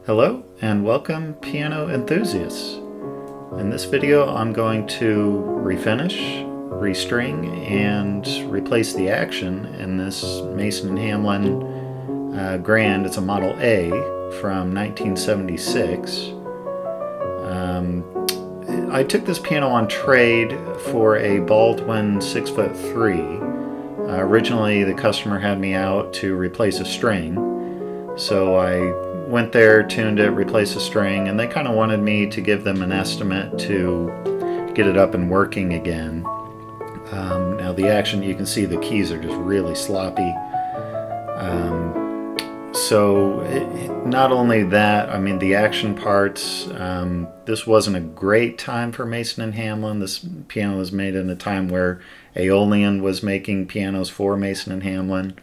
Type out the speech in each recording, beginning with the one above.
Hello and welcome, piano enthusiasts. In this video I'm going to refinish, restring, and replace the action in this Mason & Hamlin Grand. It's a Model A from 1976. I took this piano on trade for a Baldwin 6'3". Originally the customer had me out to replace a string, so I went there, tuned it, replaced the string, and they kind of wanted me to give them an estimate to get it up and working again. Now the action, you can see the keys are just really sloppy. Not only that, I mean the action parts, this wasn't a great time for Mason & Hamlin. This piano was made in a time where Aeolian was making pianos for Mason & Hamlin.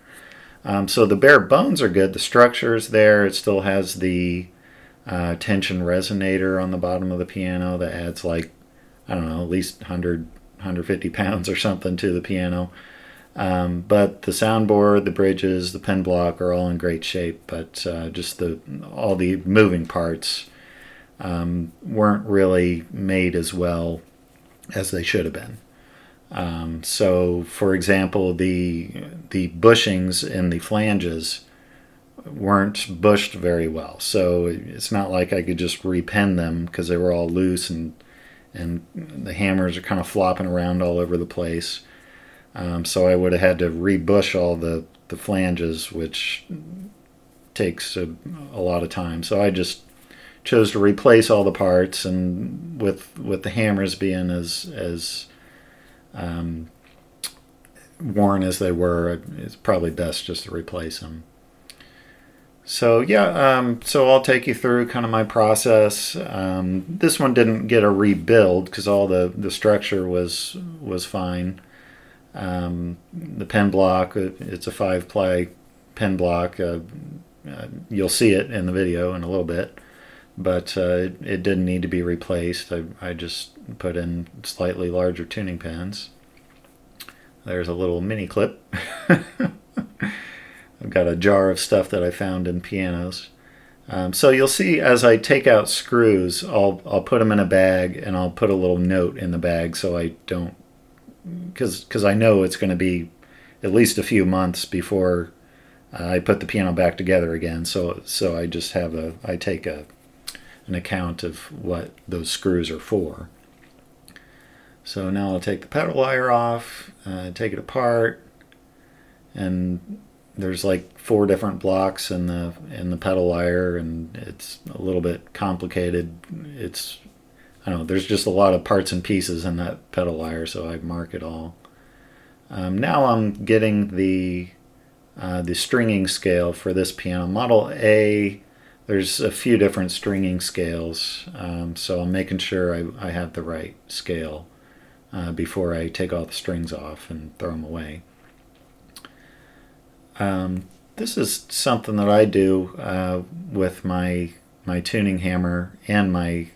So the bare bones are good. The structure is there. It still has the tension resonator on the bottom of the piano that adds, like, I don't know, at least 150 pounds or something to the piano. But the soundboard, the bridges, the pen block are all in great shape, but just all the moving parts weren't really made as well as they should have been. So, for example, the bushings in the flanges weren't bushed very well. So it's not like I could just repen them because they were all loose, and the hammers are kind of flopping around all over the place. So I would have had to rebush all the flanges, which takes a lot of time. So I just chose to replace all the parts, and with the hammers being as worn as they were, it's probably best just to replace them. So yeah, so I'll take you through kind of my process. This one didn't get a rebuild because all the structure was fine. The pen block, it's a 5-ply pen block. You'll see it in the video in a little bit, but it didn't need to be replaced. I just put in slightly larger tuning pens. There's a little mini clip. I've got a jar of stuff that I found in pianos. So you'll see as I take out screws, I'll put them in a bag, and I'll put a little note in the bag so I don't, because I know it's going to be at least a few months before I put the piano back together again. So I just I take an account of what those screws are for. So now I'll take the pedal wire off, take it apart, and there's like 4 different blocks in the pedal wire, and it's a little bit complicated. I don't know, there's just a lot of parts and pieces in that pedal wire, so I mark it all. Now I'm getting the stringing scale for this piano. Model A, there's a few different stringing scales, so I'm making sure I have the right scale before I take all the strings off and throw them away. This is something that I do with my tuning hammer and my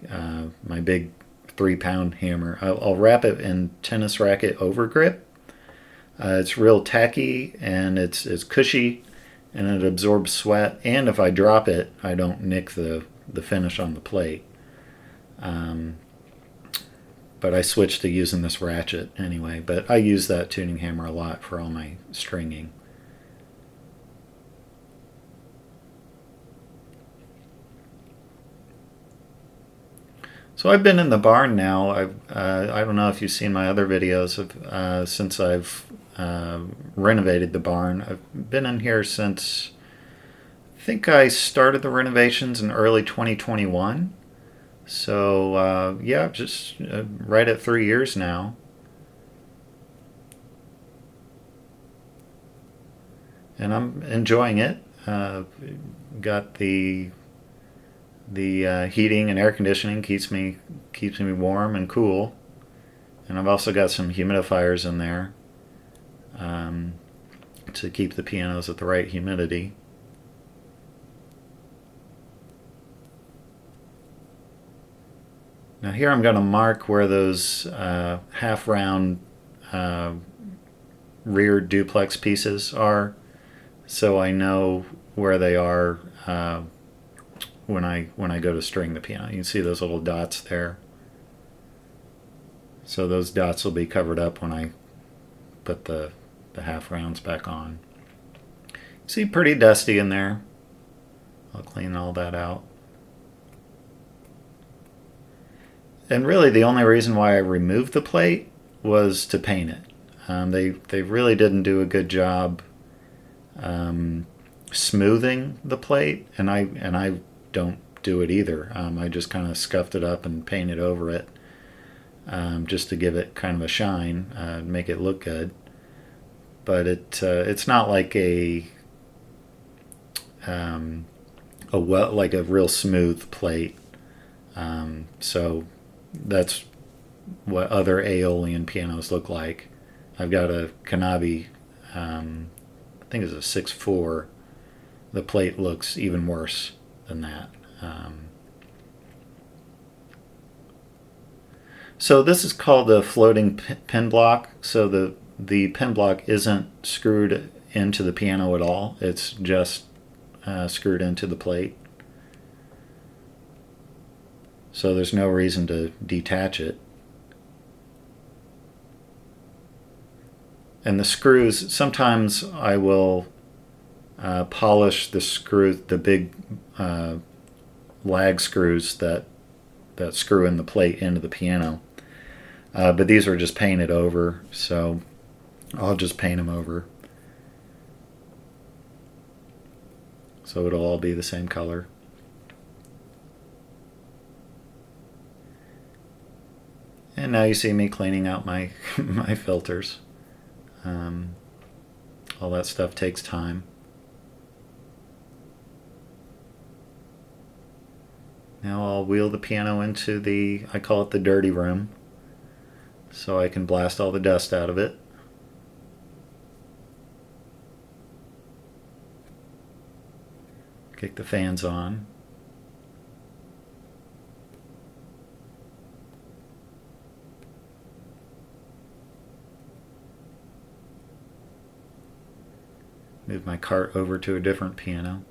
big 3-pound hammer. I'll wrap it in tennis racket overgrip. It's real tacky, and it's cushy, and it absorbs sweat, and if I drop it, I don't nick the finish on the plate. But I switched to using this ratchet anyway, but I use that tuning hammer a lot for all my stringing. So I've been in the barn now. I don't know if you've seen my other videos since I've renovated the barn. I've been in here since, I think I started the renovations in early 2021. So yeah, just right at 3 years now. And I'm enjoying it. Got the heating and air conditioning keeps me warm and cool, and I've also got some humidifiers in there to keep the pianos at the right humidity. Now here I'm going to mark where those half round rear duplex pieces are, so I know where they are when I go to string the piano. You can see those little dots there. So those dots will be covered up when I put the half rounds back on. See, pretty dusty in there. I'll clean all that out. And really the only reason why I removed the plate was to paint it. They really didn't do a good job smoothing the plate, and I don't do it either. I just kind of scuffed it up and painted over it, just to give it kind of a shine, make it look good. But it's not like like a real smooth plate. So that's what other Aeolian pianos look like. I've got a Kanabi, I think it's a 6.4. The plate looks even worse than that. So this is called the floating pin block. So the pin block isn't screwed into the piano at all. It's just screwed into the plate. So there's no reason to detach it. And the screws, sometimes I will polish the screw, the big lag screws that screw in the plate into the piano. But these are just painted over, so I'll just paint them over. So it'll all be the same color. And now you see me cleaning out my my filters. All that stuff takes time. Now I'll wheel the piano into I call it the dirty room, so I can blast all the dust out of it. Kick the fans on. Move my cart over to a different piano.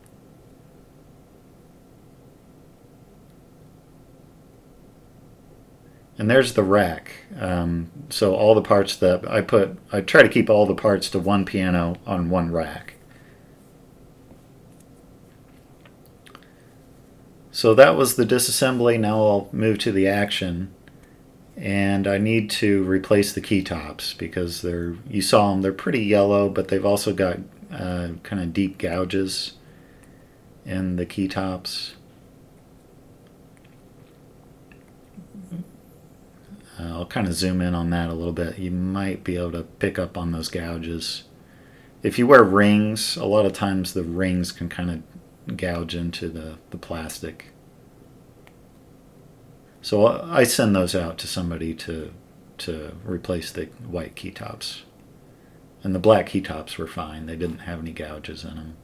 And there's the rack. So all the parts that I try to keep all the parts to one piano on one rack. So that was the disassembly. Now I'll move to the action. And I need to replace the key tops because you saw them, they're pretty yellow, but they've also got kind of deep gouges in the key tops. I'll kind of zoom in on that a little bit. You might be able to pick up on those gouges. If you wear rings, a lot of times the rings can kind of gouge into the plastic. So I send those out to somebody to replace the white key tops. And the black key tops were fine. They didn't have any gouges in them.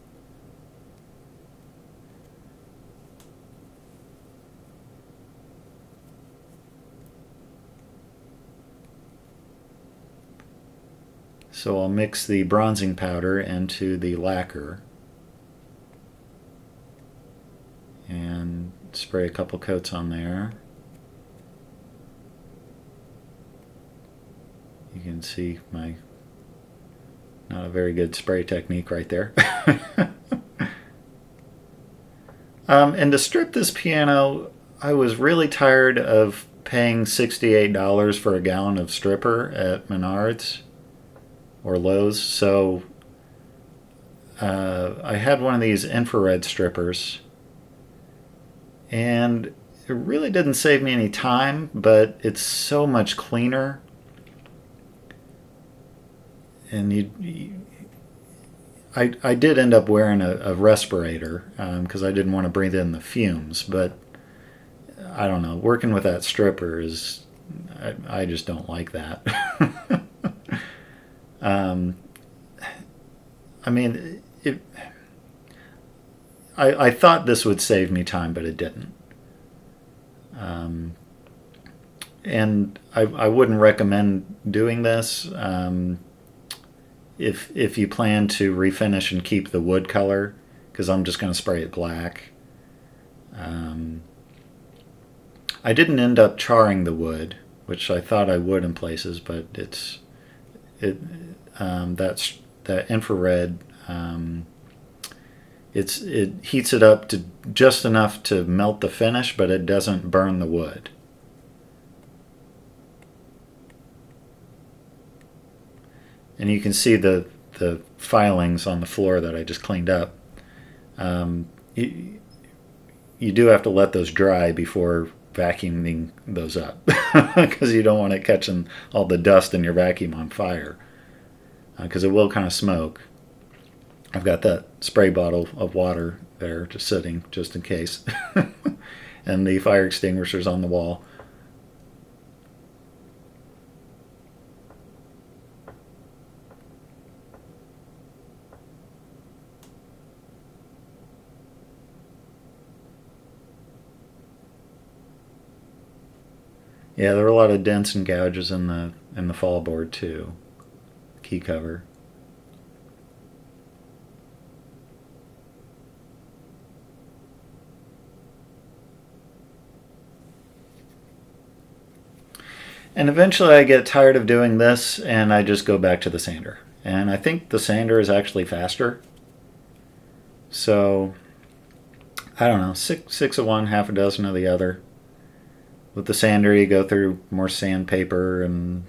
So I'll mix the bronzing powder into the lacquer and spray a couple coats on there. You can see my not a very good spray technique right there. And to strip this piano, I was really tired of paying $68 for a gallon of stripper at Menards or Lowe's. So I had one of these infrared strippers, and it really didn't save me any time, but it's so much cleaner. And I did end up wearing a respirator because I didn't want to breathe in the fumes, but I don't know, working with that stripper I just don't like that. I mean, I thought this would save me time, but it didn't. And I wouldn't recommend doing this if you plan to refinish and keep the wood color, because I'm just going to spray it black. Um, I didn't end up charring the wood, which I thought I would in places, but that's that infrared. It heats it up to just enough to melt the finish, but it doesn't burn the wood. And you can see the filings on the floor that I just cleaned up. You, you do have to let those dry before vacuuming those up because you don't want it catching all the dust in your vacuum on fire because it will kind of smoke. I've got that spray bottle of water there just sitting just in case. And the fire extinguisher's on the wall. Yeah, there were a lot of dents and gouges in the fall board too. Key cover. And eventually I get tired of doing this and I just go back to the sander. And I think the sander is actually faster. So, I don't know, six of one, half a dozen of the other. With the sander, you go through more sandpaper and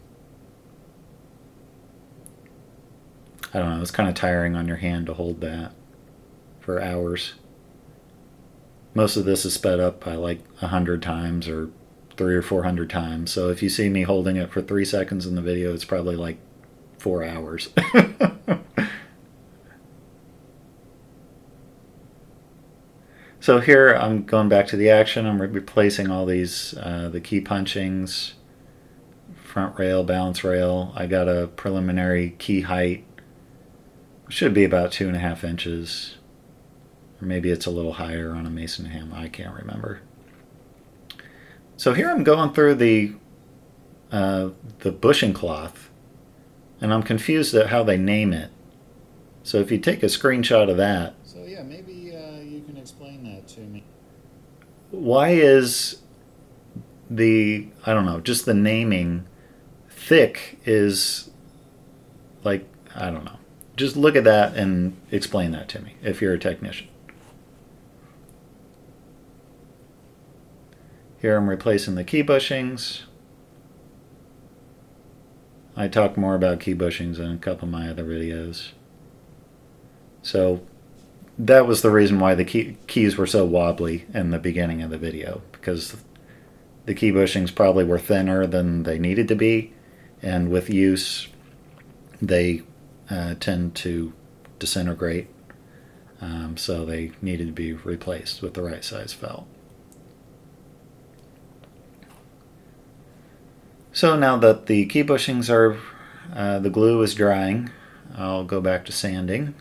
I don't know, it's kind of tiring on your hand to hold that for hours. Most of this is sped up by like 100 times or 300 or 400 times. So if you see me holding it for 3 seconds in the video, it's probably like 4 hours. So here I'm going back to the action. I'm replacing all these, the key punchings, front rail, balance rail. I got a preliminary key height. Should be about 2.5 inches. Or maybe it's a little higher on a Mason ham. I can't remember. So here I'm going through the bushing cloth, and I'm confused at how they name it. So if you take a screenshot of that. So yeah, maybe you can explain that to me. Why is I don't know, just the naming thick is like, I don't know. Just look at that and explain that to me if you're a technician. Here I'm replacing the key bushings. I talk more about key bushings in a couple of my other videos. So that was the reason why the keys were so wobbly in the beginning of the video, because the key bushings probably were thinner than they needed to be, and with use they tend to disintegrate, so they needed to be replaced with the right size felt. So now that the key bushings are, the glue is drying, I'll go back to sanding.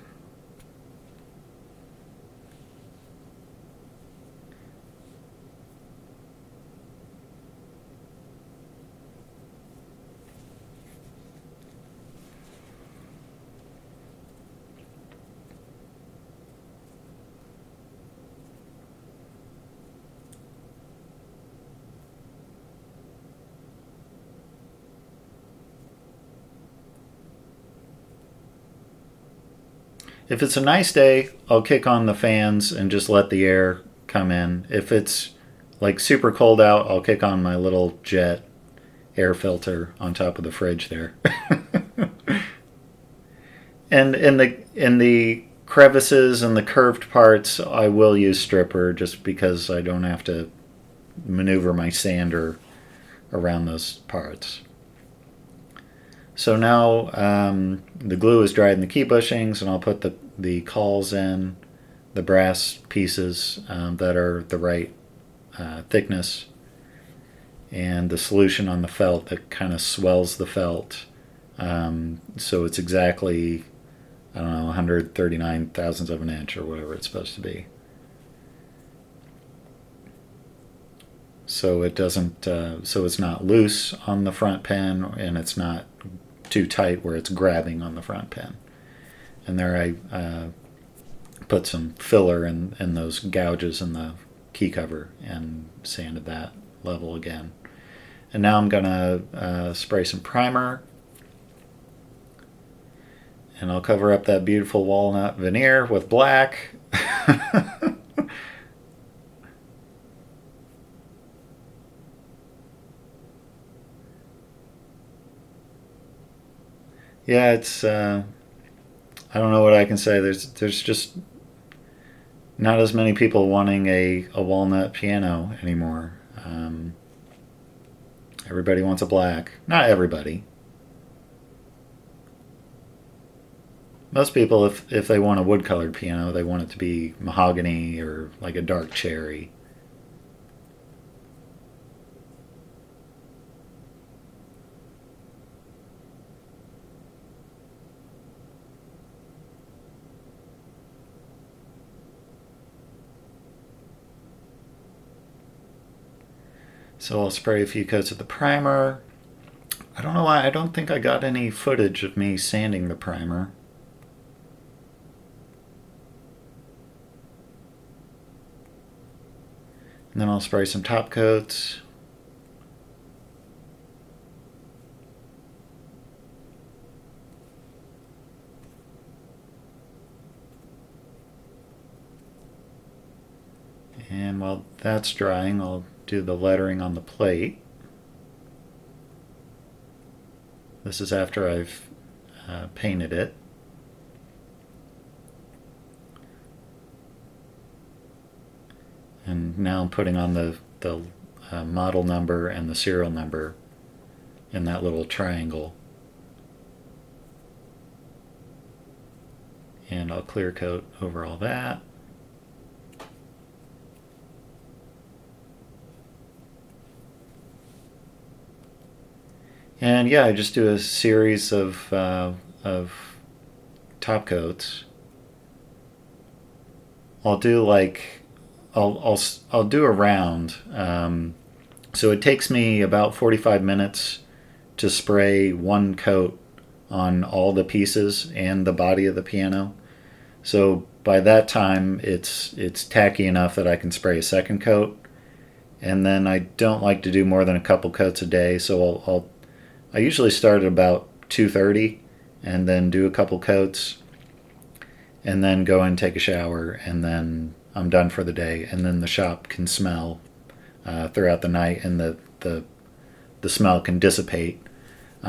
If it's a nice day, I'll kick on the fans and just let the air come in. If it's like super cold out, I'll kick on my little jet air filter on top of the fridge there. And in the crevices and the curved parts, I will use stripper just because I don't have to maneuver my sander around those parts. So now the glue is dried in the key bushings, and I'll put the cauls in, the brass pieces that are the right thickness, and the solution on the felt that kind of swells the felt. So it's exactly, I don't know, 139 thousandths of an inch or whatever it's supposed to be. So it doesn't, so it's not loose on the front pen, and it's not too tight where it's grabbing on the front pen. And there I put some filler in those gouges in the key cover and sanded that level again. And now I'm gonna spray some primer, and I'll cover up that beautiful walnut veneer with black. Yeah, it's I don't know what I can say. There's just not as many people wanting a walnut piano anymore. Everybody wants a black. Not everybody. Most people, if they want a wood colored piano, they want it to be mahogany or like a dark cherry. So I'll spray a few coats of the primer. I don't know why, I don't think I got any footage of me sanding the primer. And then I'll spray some top coats. And while that's drying, I'll do the lettering on the plate. This is after I've painted it. And now I'm putting on the model number and the serial number in that little triangle. And I'll clear coat over all that. And yeah, I just do a series of top coats. I'll do like I'll do a round. So it takes me about 45 minutes to spray one coat on all the pieces and the body of the piano. So by that time, it's tacky enough that I can spray a second coat. And then I don't like to do more than a couple coats a day, so I usually start at about 2:30 and then do a couple coats and then go and take a shower, and then I'm done for the day. And then the shop can smell throughout the night, and the smell can dissipate.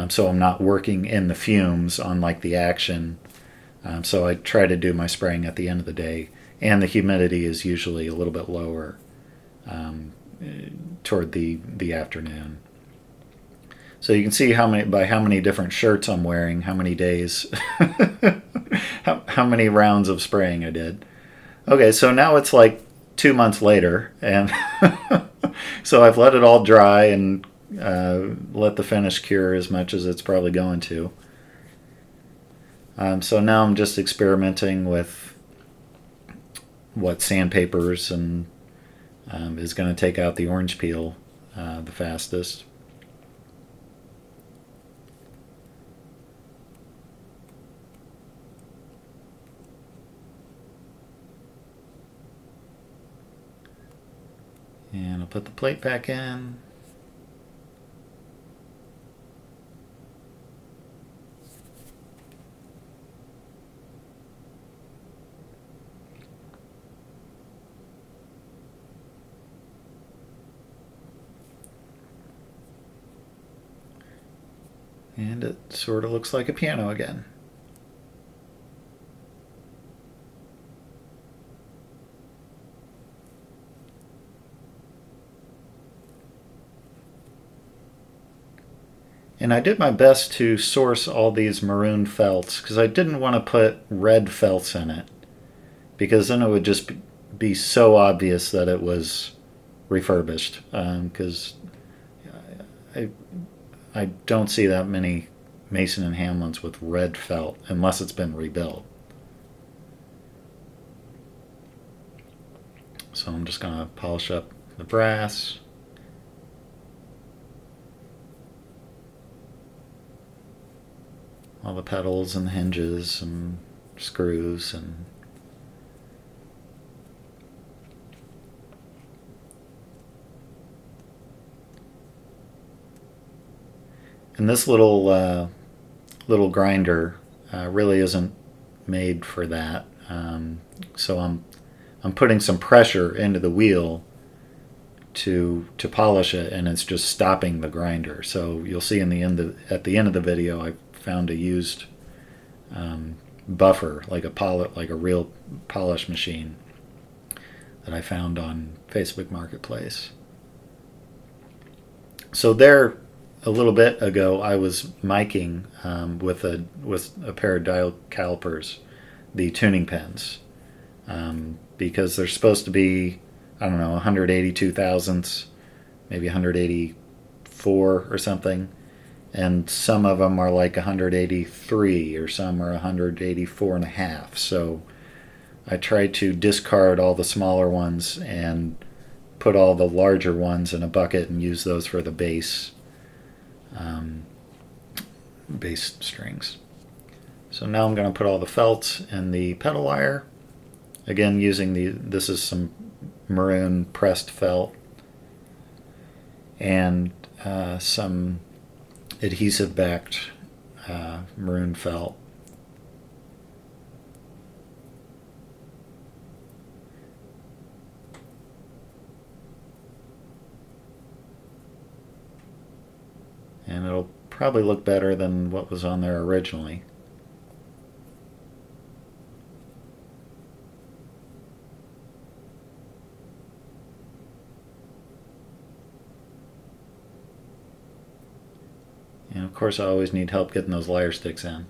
So I'm not working in the fumes on like the action. So I try to do my spraying at the end of the day, and the humidity is usually a little bit lower toward the afternoon. So you can see by how many different shirts I'm wearing, how many days, how many rounds of spraying I did. Okay, so now it's like 2 months later, and so I've let it all dry and let the finish cure as much as it's probably going to. So now I'm just experimenting with what sandpapers and is going to take out the orange peel the fastest. And I'll put the plate back in. And it sort of looks like a piano again. And I did my best to source all these maroon felts because I didn't want to put red felts in it, because then it would just be so obvious that it was refurbished. Because I don't see that many Mason and Hamlins with red felt unless it's been rebuilt. So I'm just going to polish up the brass. All the pedals and the hinges and screws, and And this little grinder really isn't made for that. So I'm putting some pressure into the wheel to polish it, and it's just stopping the grinder. So you'll see at the end of the video, I found a used buffer, like a real polish machine that I found on Facebook Marketplace. So there, a little bit ago, I was miking with a pair of dial calipers, the tuning pens, because they're supposed to be, I don't know, 182 thousandths, maybe 184 or something, and some of them are like 183, or some are 184 and a half. So I tried to discard all the smaller ones and put all the larger ones in a bucket and use those for the bass strings. So now I'm going to put all the felts in the pedal wire. Again, using this is some maroon pressed felt and some adhesive backed maroon felt. And it'll probably look better than what was on there originally. And of course I always need help getting those lyre sticks in.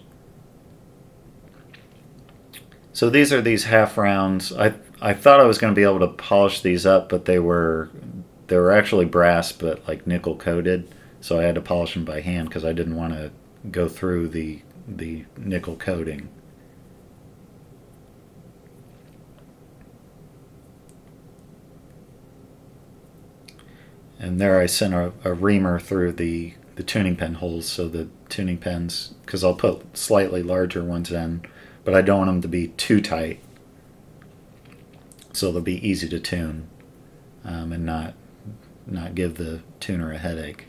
So these are these half rounds. I thought I was going to be able to polish these up, but they were actually brass, but like nickel coated. So I had to polish them by hand because I didn't want to go through the nickel coating. And there I sent a reamer through the tuning pen holes, so the tuning pens, because I'll put slightly larger ones in, but I don't want them to be too tight, so they'll be easy to tune and not give the tuner a headache.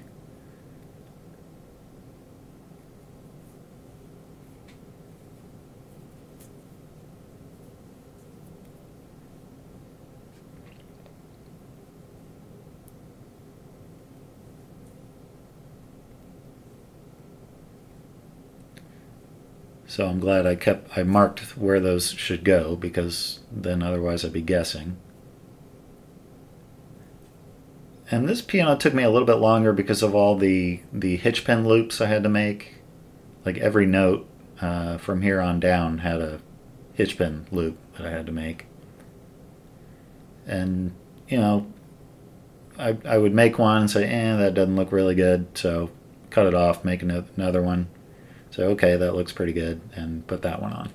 So I'm glad I marked where those should go, because then otherwise I'd be guessing. And this piano took me a little bit longer because of all the hitch pin loops I had to make. Like every note from here on down had a hitch pin loop that I had to make. And, I would make one and say, that doesn't look really good, so cut it off, make another one. So, okay, that looks pretty good, and put that one on.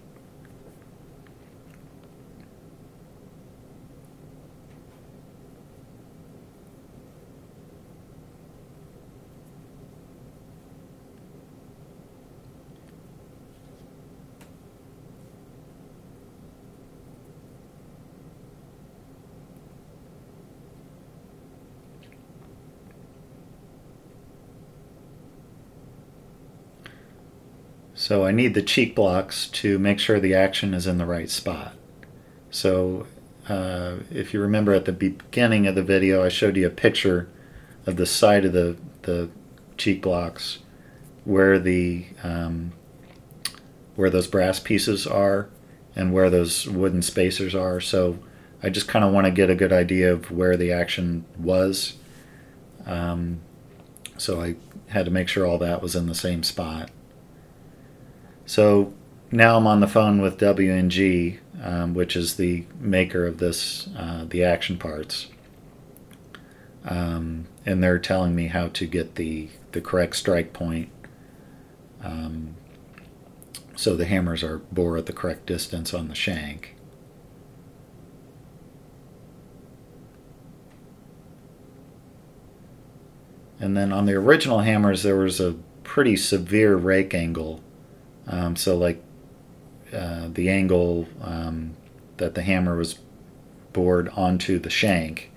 So I need the cheek blocks to make sure the action is in the right spot. So if you remember at the beginning of the video, I showed you a picture of the side of the cheek blocks where where those brass pieces are and where those wooden spacers are. So I just kind of want to get a good idea of where the action was. So I had to make sure all that was in the same spot. So now I'm on the phone with W&G, which is the maker of this, the action parts. And they're telling me how to get the correct strike point, so the hammers bore at the correct distance on the shank. And then on the original hammers there was a pretty severe rake angle. So like the angle that the hammer was bored onto the shank.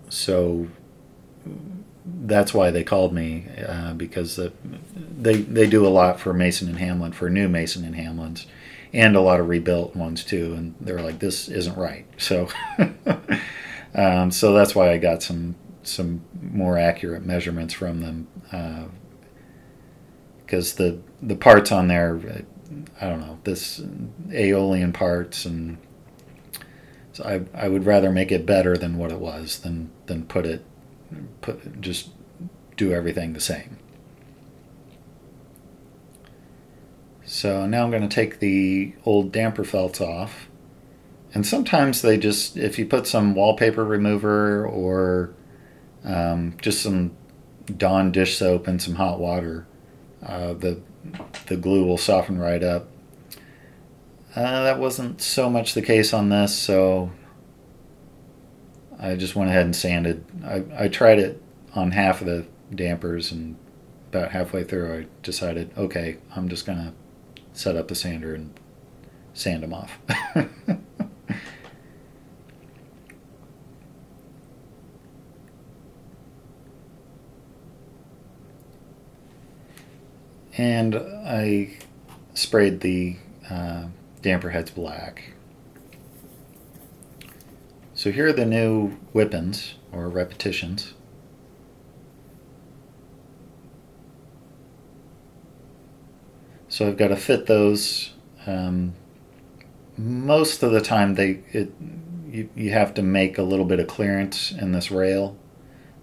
So that's why they called me, because they do a lot for Mason and Hamlin, for new Mason and Hamlins, and a lot of rebuilt ones too. And they're like, this isn't right. So so that's why I got some more accurate measurements from them, because the parts on there, I don't know, this Aeolian parts, and so I would rather make it better than what it was than just do everything the same. So now I'm going to take the old damper felts off. And sometimes they just, if you put some wallpaper remover or just some Dawn dish soap and some hot water, the glue will soften right up. That wasn't so much the case on this, so I just went ahead and sanded. I tried it on half of the dampers, and about halfway through I decided, okay, I'm just going to set up the sander and sand them off. And I sprayed the damper heads black. So here are the new whippings, or repetitions. So I've got to fit those. Most of the time, you have to make a little bit of clearance in this rail.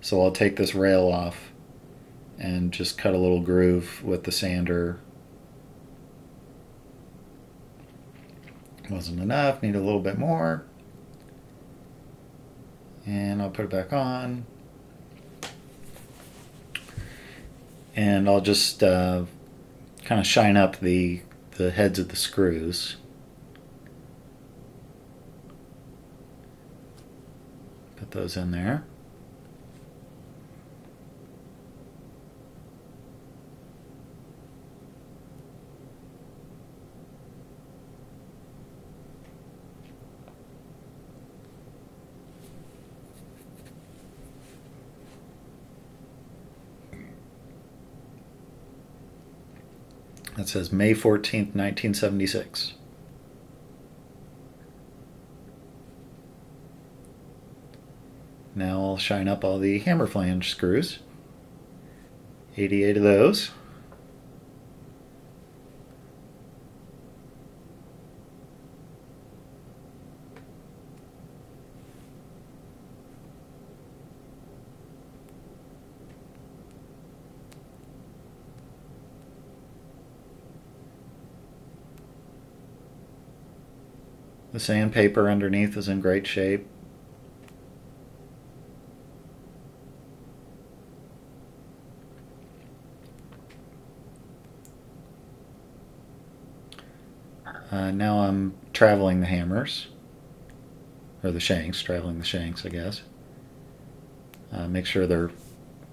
So I'll take this rail off and just cut a little groove with the sander. Wasn't enough, need a little bit more. And I'll put it back on. And I'll just kind of shine up the heads of the screws. Put those in there. That says May 14th, 1976. Now I'll shine up all the hammer flange screws. 88 of those. The sandpaper underneath is in great shape. Now I'm traveling the hammers, or the shanks, traveling the shanks, I guess. Make sure they're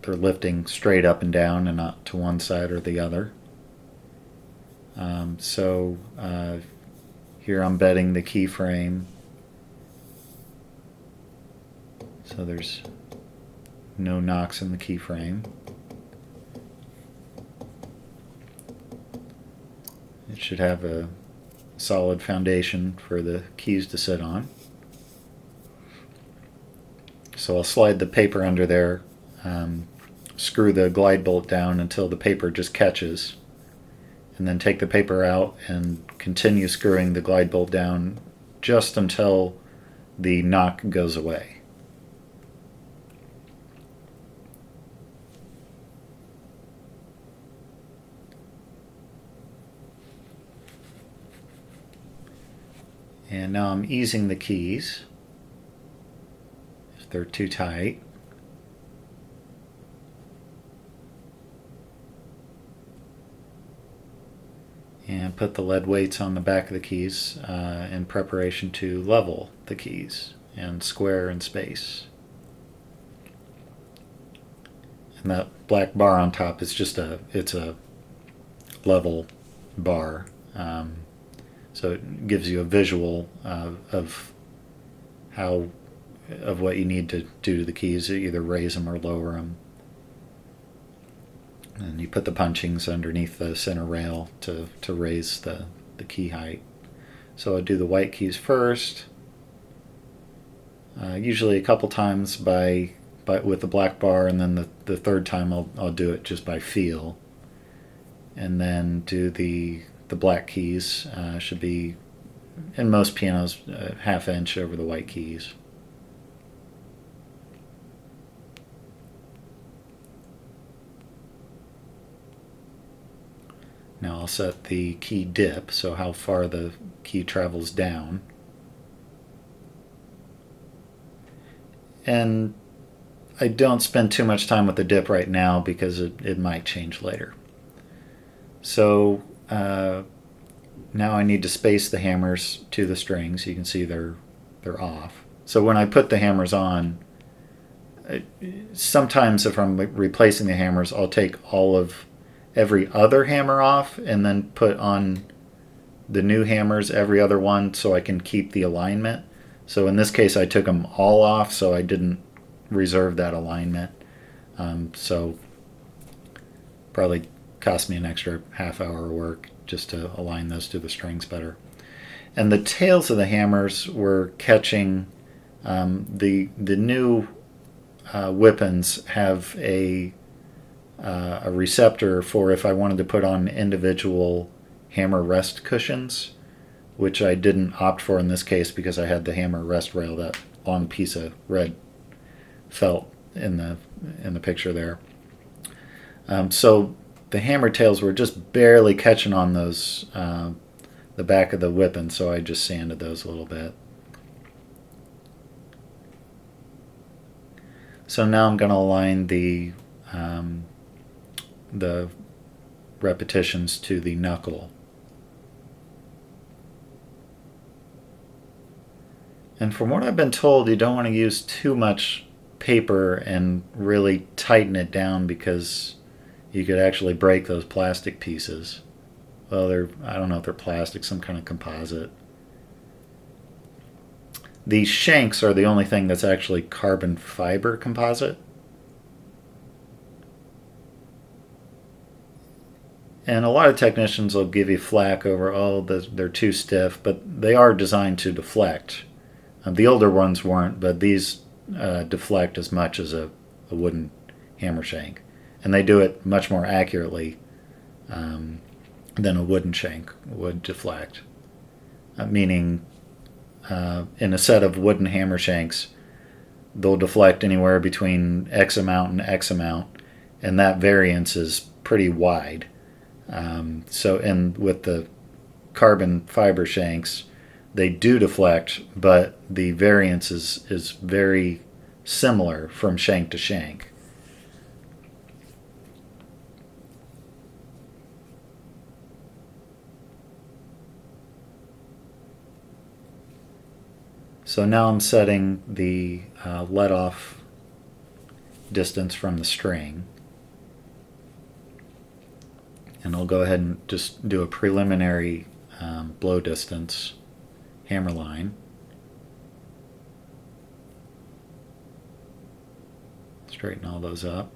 lifting straight up and down and not to one side or the other. So here I'm bedding the keyframe, so there's no knocks in the keyframe. It should have a solid foundation for the keys to sit on. So I'll slide the paper under there, screw the glide bolt down until the paper just catches, and then take the paper out and continue screwing the glide bolt down just until the knock goes away. And now I'm easing the keys if they're too tight. And put the lead weights on the back of the keys in preparation to level the keys and square and space. And that black bar on top is just it's a level bar. So it gives you a visual of what you need to do to the keys, either raise them or lower them. And you put the punchings underneath the center rail to raise the key height. So I'll do the white keys first, usually a couple times with the black bar, and then the third time I'll do it just by feel. And then do the black keys, should be, in most pianos, a ½ inch over the white keys. Now I'll set the key dip, so how far the key travels down. And I don't spend too much time with the dip right now because it might change later. So now I need to space the hammers to the strings. You can see they're off. So when I put the hammers on, sometimes if I'm replacing the hammers, I'll take all of every other hammer off and then put on the new hammers, every other one, so I can keep the alignment. So in this case I took them all off, so I didn't reserve that alignment. So probably cost me an extra ½ hour of work just to align those to the strings better. And the tails of the hammers were catching, the new Whippins have a receptor for if I wanted to put on individual hammer rest cushions, which I didn't opt for in this case because I had the hammer rest rail, that long piece of red felt in the picture there. So the hammer tails were just barely catching on those, the back of the Whippin, so I just sanded those a little bit. So now I'm going to align the repetitions to the knuckle. And from what I've been told, you don't want to use too much paper and really tighten it down because you could actually break those plastic pieces. Well, I don't know if they're plastic, some kind of composite. The shanks are the only thing that's actually carbon fiber composite. And a lot of technicians will give you flack over, they're too stiff, but they are designed to deflect. The older ones weren't, but these deflect as much as a wooden hammer shank. And they do it much more accurately than a wooden shank would deflect. Meaning, in a set of wooden hammer shanks, they'll deflect anywhere between X amount and X amount, and that variance is pretty wide. And with the carbon fiber shanks, they do deflect, but the variance is very similar from shank to shank. So now I'm setting the let-off distance from the string. And I'll go ahead and just do a preliminary blow distance hammer line. Straighten all those up.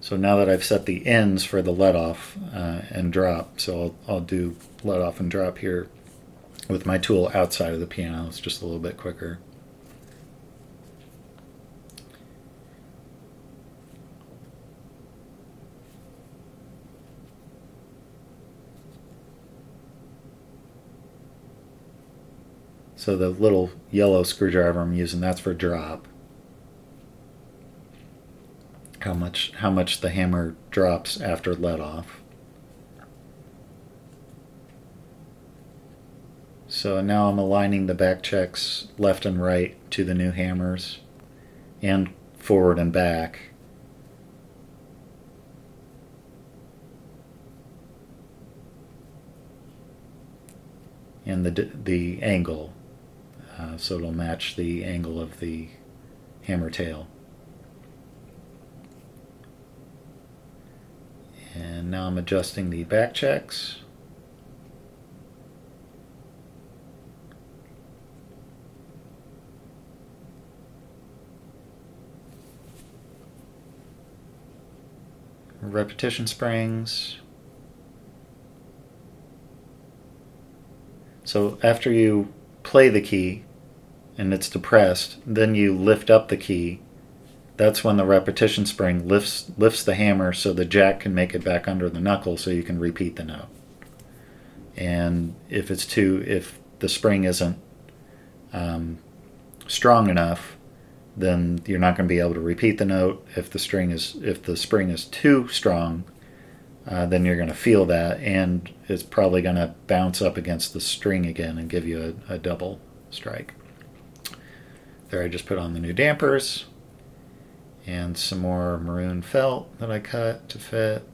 So now that I've set the ends for the let off and drop, so I'll do let off and drop here with my tool outside of the piano. It's just a little bit quicker. So the little yellow screwdriver I'm using, that's for drop. How much the hammer drops after let off. So now I'm aligning the back checks left and right to the new hammers, and forward and back. And the angle, so it'll match the angle of the hammer tail. And now I'm adjusting the back checks. repetition springs. So after you play the key and it's depressed, then you lift up the key. That's when the repetition spring lifts the hammer so the jack can make it back under the knuckle so you can repeat the note. And if the spring isn't strong enough, then you're not going to be able to repeat the note. If the spring is too strong, then you're going to feel that, and it's probably going to bounce up against the string again and give you a double strike. There, I just put on the new dampers and some more maroon felt that I cut to fit.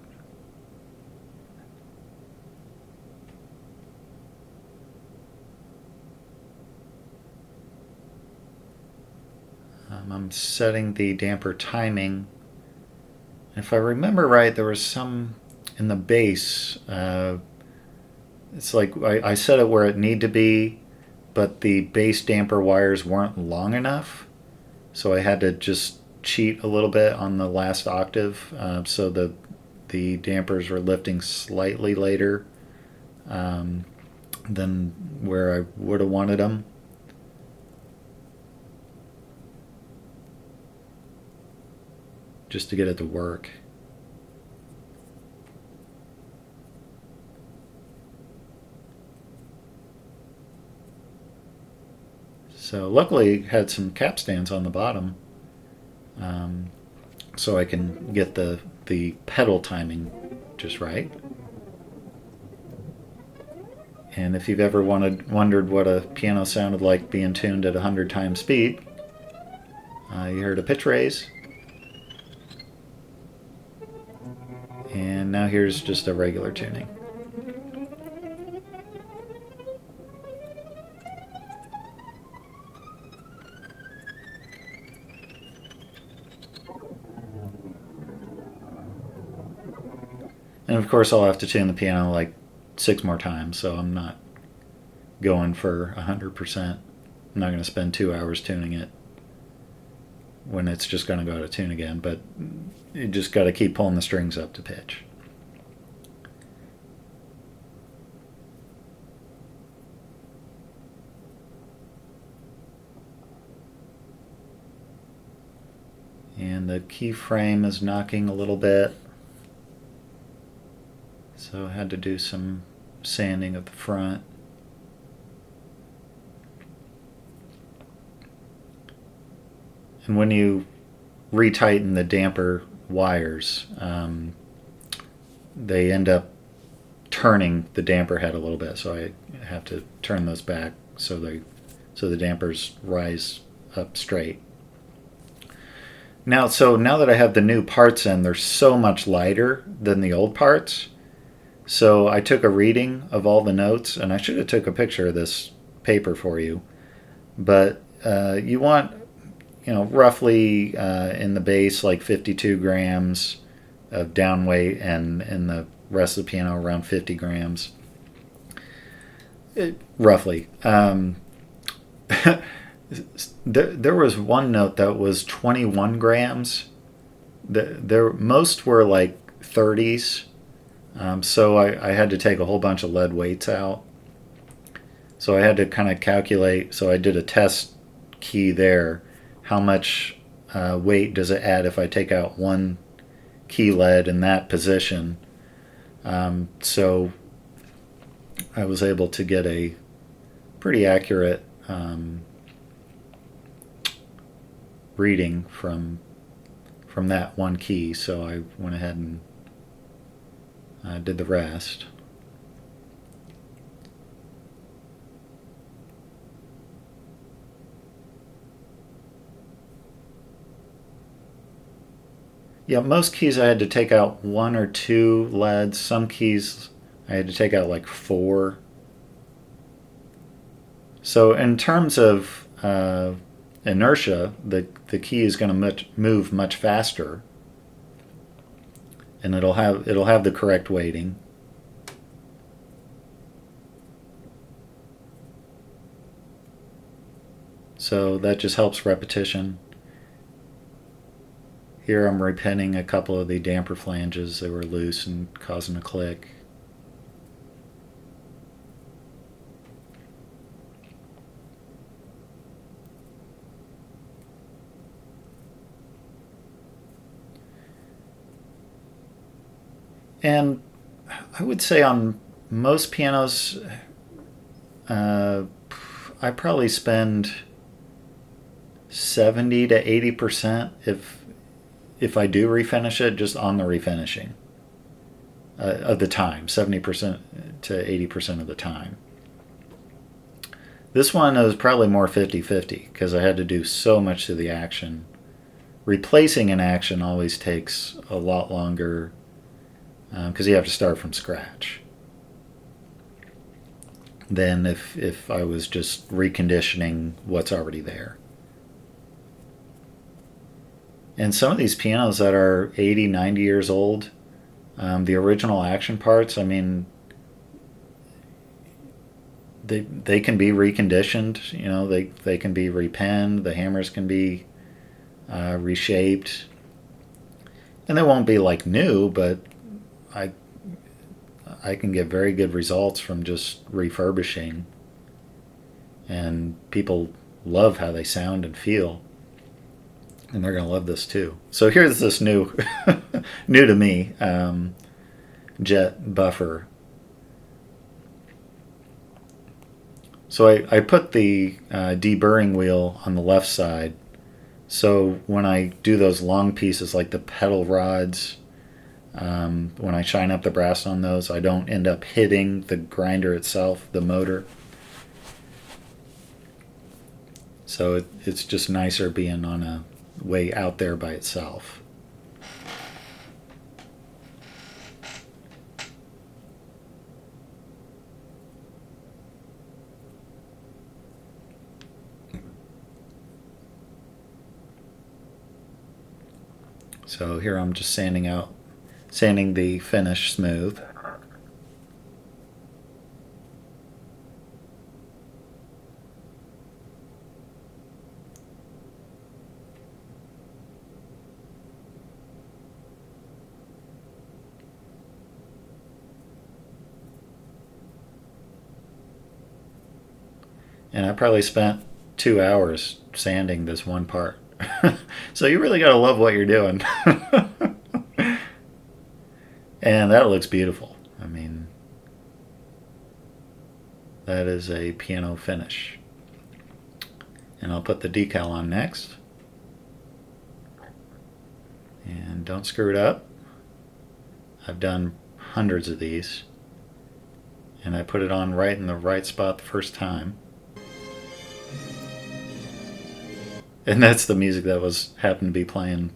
I'm setting the damper timing. If I remember right, there was some in the base. It's like I set it where it needed to be, but the base damper wires weren't long enough, so I had to just cheat a little bit on the last octave, so the dampers were lifting slightly later than where I would have wanted them. Just to get it to work. So luckily it had some capstans on the bottom, so I can get the pedal timing just right. And if you've ever wondered what a piano sounded like being tuned at 100 times speed, you heard a pitch raise. And now here's just a regular tuning. And of course I'll have to tune the piano like 6 more times, so I'm not going for 100%. I'm not going to spend 2 hours tuning it when it's just going to go out of tune again, but you just got to keep pulling the strings up to pitch. And the keyframe is knocking a little bit, so I had to do some sanding of the front. And when you retighten the damper wires, they end up turning the damper head a little bit, so I have to turn those back so the dampers rise up straight. Now that I have the new parts in, they're so much lighter than the old parts. So I took a reading of all the notes, and I should have took a picture of this paper for you. But you want, roughly in the bass like 52 grams of down weight, and in the rest of the piano around 50 grams. Roughly. There was one note that was 21 grams. Most were like 30s. So I had to take a whole bunch of lead weights out. So I had to kind of calculate. So I did a test key there. How much weight does it add if I take out one key lead in that position? So I was able to get a pretty accurate reading from that one key. So I went ahead and did the rest. Yeah, most keys I had to take out 1 or 2 leads. Some keys I had to take out like 4. So in terms of inertia, the key is going to move much faster, and it'll have the correct weighting. So that just helps repetition. Here I'm repinning a couple of the damper flanges that were loose and causing a click. And I would say on most pianos, uh, I probably spend 70 to 80% if I do refinish it, just on the refinishing of the time, 70% to 80% of the time. This one is probably more 50-50 because I had to do so much to the action. Replacing an action always takes a lot longer because you have to start from scratch than if I was just reconditioning what's already there. And some of these pianos that are 80, 90 years old, the original action parts, I mean, they can be reconditioned. You know, they can be repinned. The hammers can be reshaped, and they won't be like new, but I I can get very good results from just refurbishing, and people love how they sound and feel, and they're gonna love this too. So here's this new, new to me, jet buffer. So I put the deburring wheel on the left side, so when I do those long pieces like the pedal rods, when I shine up the brass on those, I don't end up hitting the grinder itself, the motor. So it's just nicer being on a way out there by itself. So here I'm just sanding the finish smooth. And I probably spent 2 hours sanding this one part. So you really got to love what you're doing. And that looks beautiful. I mean, that is a piano finish. And I'll put the decal on next. And don't screw it up. I've done hundreds of these. And I put it on right in the right spot the first time. And that's the music that happened to be playing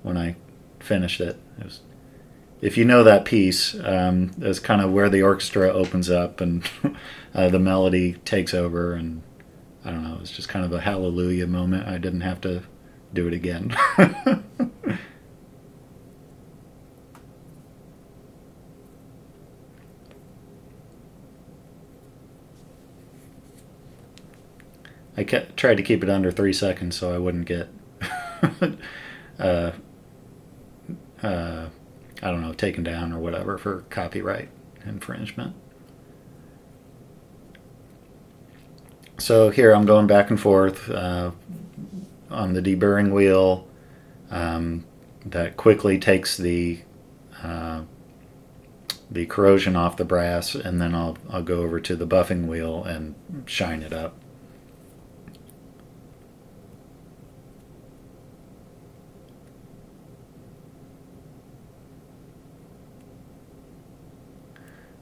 when I finished it. If you know that piece, that's kind of where the orchestra opens up and the melody takes over, and I don't know, it's just kind of a hallelujah moment. I didn't have to do it again. Tried to keep it under 3 seconds so I wouldn't get, uh, I don't know, taken down or whatever for copyright infringement. So here I'm going back and forth on the deburring wheel. That quickly takes uh, the corrosion off the brass, and then I'll go over to the buffing wheel and shine it up.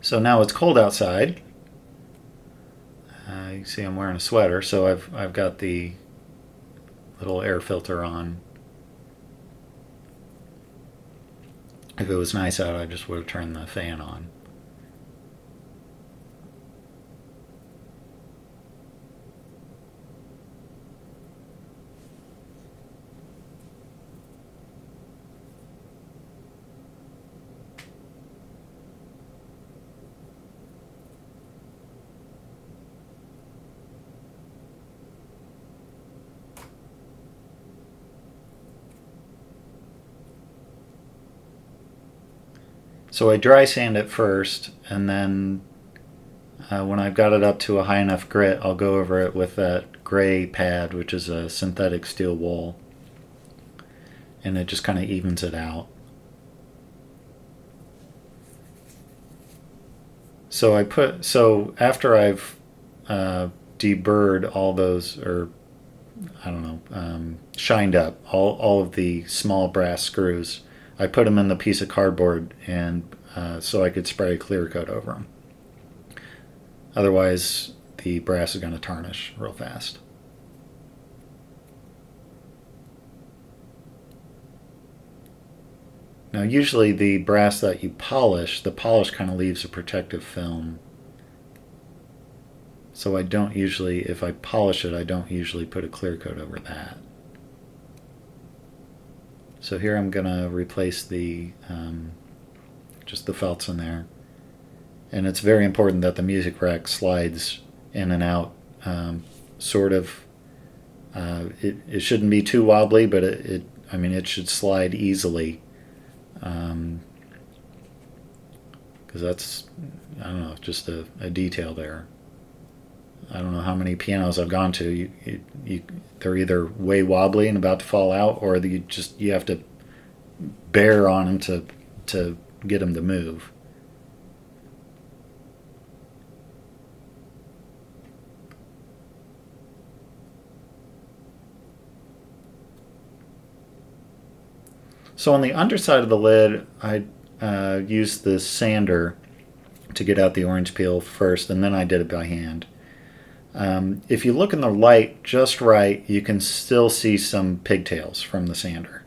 So now it's cold outside. You see I'm wearing a sweater, so I've got the little air filter on. If it was nice out, I just would have turned the fan on. So I dry sand it first, and then when I've got it up to a high enough grit, I'll go over it with that gray pad, which is a synthetic steel wool, and it just kind of evens it out. So after I've deburred all those, or I don't know, shined up all of the small brass screws, I put them in the piece of cardboard, and so I could spray a clear coat over them. Otherwise, the brass is going to tarnish real fast. Now, usually the brass that you polish, the polish kind of leaves a protective film. So I don't usually, if I polish it, I don't usually put a clear coat over that. So here I'm going to replace the just the felts in there. And it's very important that the music rack slides in and out, sort of. It shouldn't be too wobbly, but it should slide easily. Because that's, I don't know, just a detail there. I don't know how many pianos I've gone to. They're either way wobbly and about to fall out, or you have to bear on them to get them to move. So on the underside of the lid, I used the sander to get out the orange peel first, and then I did it by hand. If you look in the light just right, you can still see some pigtails from the sander.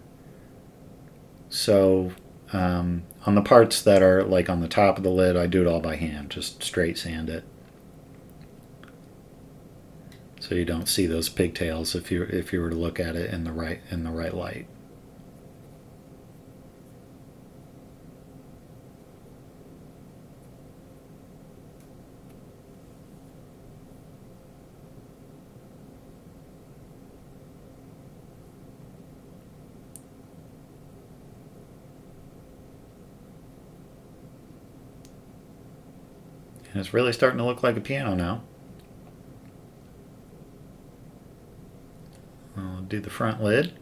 So on the parts that are like on the top of the lid, I do it all by hand, just straight sand it. So you don't see those pigtails if you were to look at it in the right light. And it's really starting to look like a piano now. I'll do the front lid.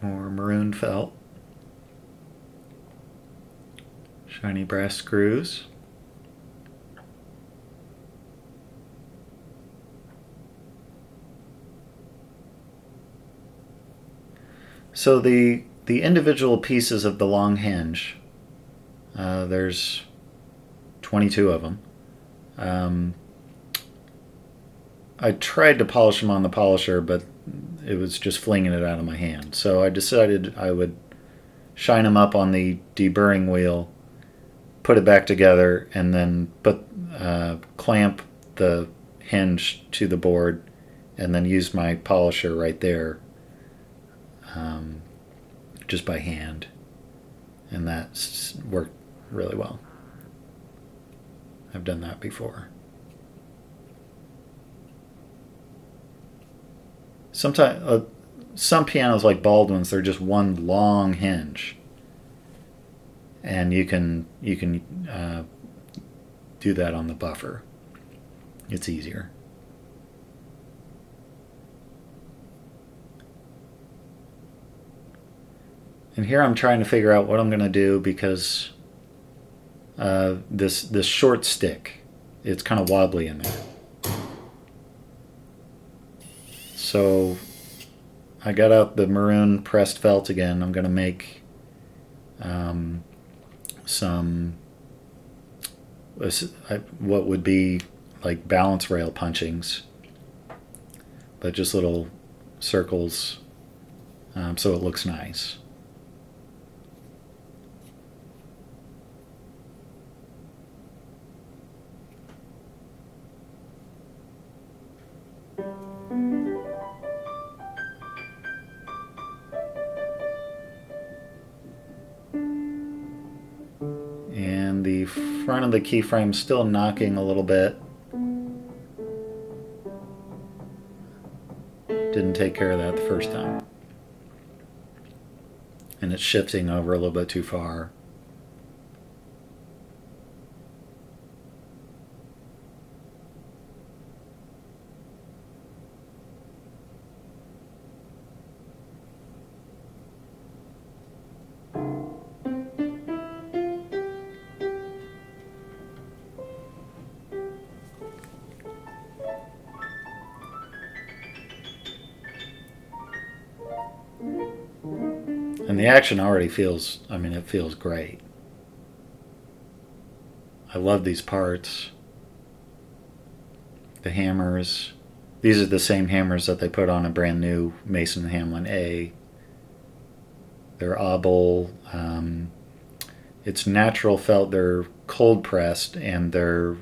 More maroon felt. Shiny brass screws. So the individual pieces of the long hinge, there's 22 of them. I tried to polish them on the polisher, but it was just flinging it out of my hand. So I decided I would shine them up on the deburring wheel, put it back together, and then clamp the hinge to the board, and then use my polisher right there, just by hand, and that worked really well. I've done that before. Sometimes some pianos like Baldwin's, they're just one long hinge, and you can do that on the buffer. It's easier. And here I'm trying to figure out what I'm going to do, because this short stick, it's kind of wobbly in there. So I got out the maroon pressed felt again. I'm going to make some what would be like balance rail punchings, but just little circles, so it looks nice. And and the front of the keyframe still knocking a little bit. Didn't take care of that the first time. And it's shifting over a little bit too far. And the action already feels, I mean, it feels great. I love these parts. The hammers. These are the same hammers that they put on a brand new Mason Hamlin A. They're obel. It's natural felt. They're cold pressed, and they're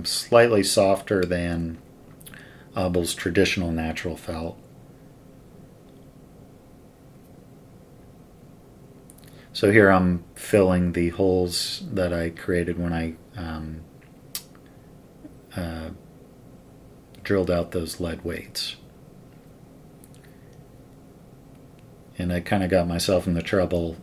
slightly softer than obel's traditional natural felt. So here I'm filling the holes that I created when I drilled out those lead weights. And I kind of got myself in the trouble.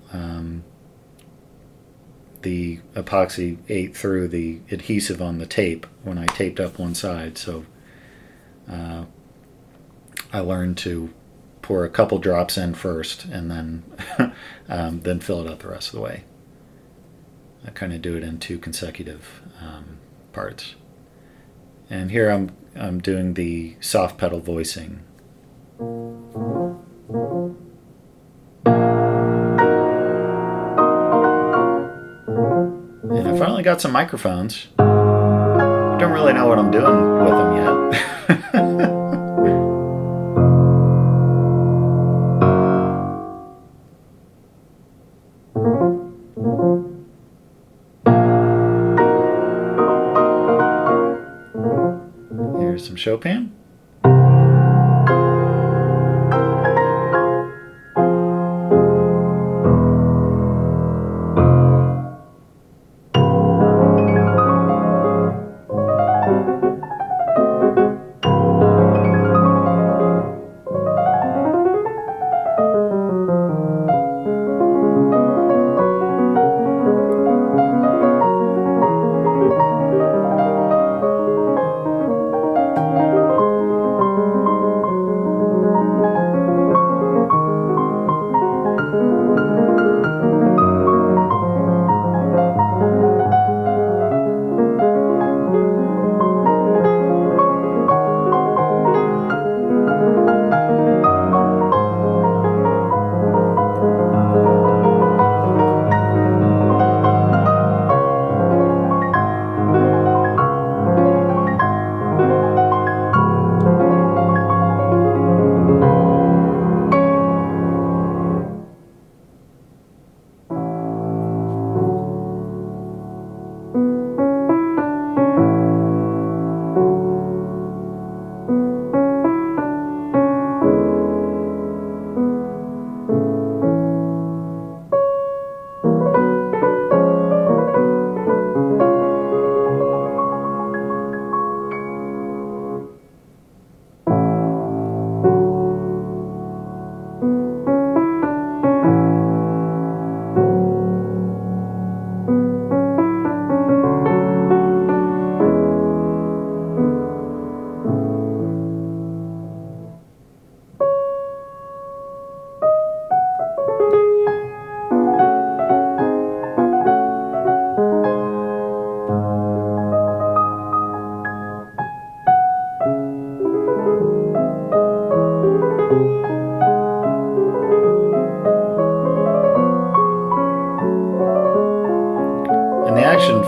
The epoxy ate through the adhesive on the tape when I taped up one side, so I learned to pour a couple drops in first and then fill it up the rest of the way. I kind of do it in two consecutive parts. And here I'm doing the soft pedal voicing. And I finally got some microphones. I don't really know what I'm doing with them yet. Here's some Chopin.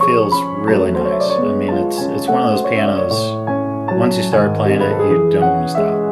Feels really nice. I mean, it's one of those pianos, once you start playing it, you don't want to stop.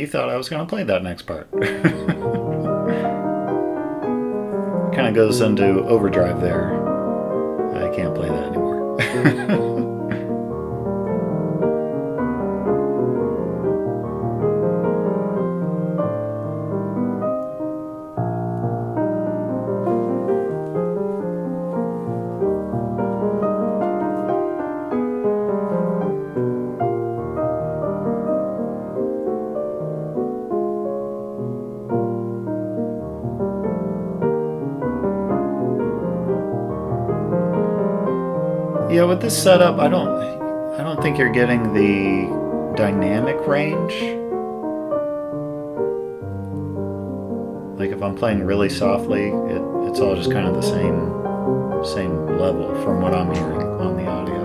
he thought I was going to play that next part. Kind of goes into overdrive there. I can't play that anymore. Yeah, with this setup, I don't think you're getting the dynamic range. Like if I'm playing really softly, it's all just kind of the same level from what I'm hearing on the audio.